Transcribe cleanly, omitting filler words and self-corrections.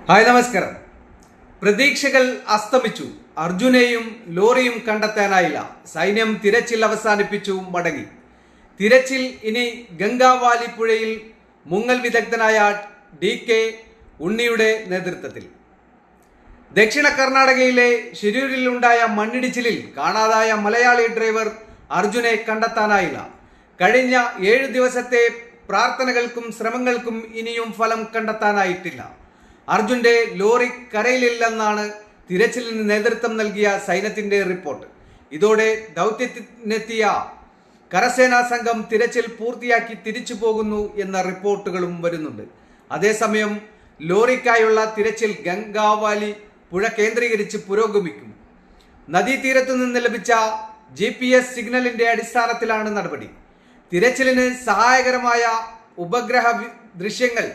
Hi നമസ്കാരം. പ്രതീക്ഷകൾ അസ്തമിച്ചു. അർജുനെയും ലോറിയും കണ്ടെത്താനായില്ല. സൈന്യം തിരച്ചിൽ അവസാനിപ്പിച്ചു മടങ്ങി. തിരച്ചിൽ ഇനി ഗംഗാവാലി പുഴയിൽ മുങ്ങൽ വിദഗ്ധനായ DK ഉണ്ണിയുടെ നേതൃത്വത്തിൽ. ദക്ഷിണ കർണാടകയിലെ ഷിരൂരിലുണ്ടായ മണ്ണിടിച്ചിലിൽ കാണാതായ മലയാളി ഡ്രൈവർ അർജുനെ കണ്ടെത്താനായില്ല. കഴിഞ്ഞ 7 ദിവസത്തെ പ്രാർത്ഥനകൾക്കും ശ്രമങ്ങൾക്കും ഇനിയും ഫലം കണ്ടെത്താനായിട്ടില്ല. അർജുന്റെ ലോറി കരയിലില്ലെന്നാണ് തിരച്ചിലിന് നേതൃത്വം നൽകിയ സൈന്യത്തിന്റെ റിപ്പോർട്ട്. ഇതോടെ ദൗത്യത്തിനെത്തിയ കരസേനാ സംഘം തിരച്ചിൽ പൂർത്തിയാക്കി തിരിച്ചു പോകുന്നു എന്ന റിപ്പോർട്ടുകളും വരുന്നുണ്ട്. അതേസമയം ലോറിക്കായുള്ള തിരച്ചിൽ ഗംഗാവാലി പുഴ കേന്ദ്രീകരിച്ച് പുരോഗമിക്കും. നദീതീരത്തു നിന്ന് ലഭിച്ച GPS സിഗ്നലിന്റെ അടിസ്ഥാനത്തിലാണ് നടപടി. തിരച്ചിലിന് സഹായകരമായ ഉപഗ്രഹ ദൃശ്യങ്ങൾ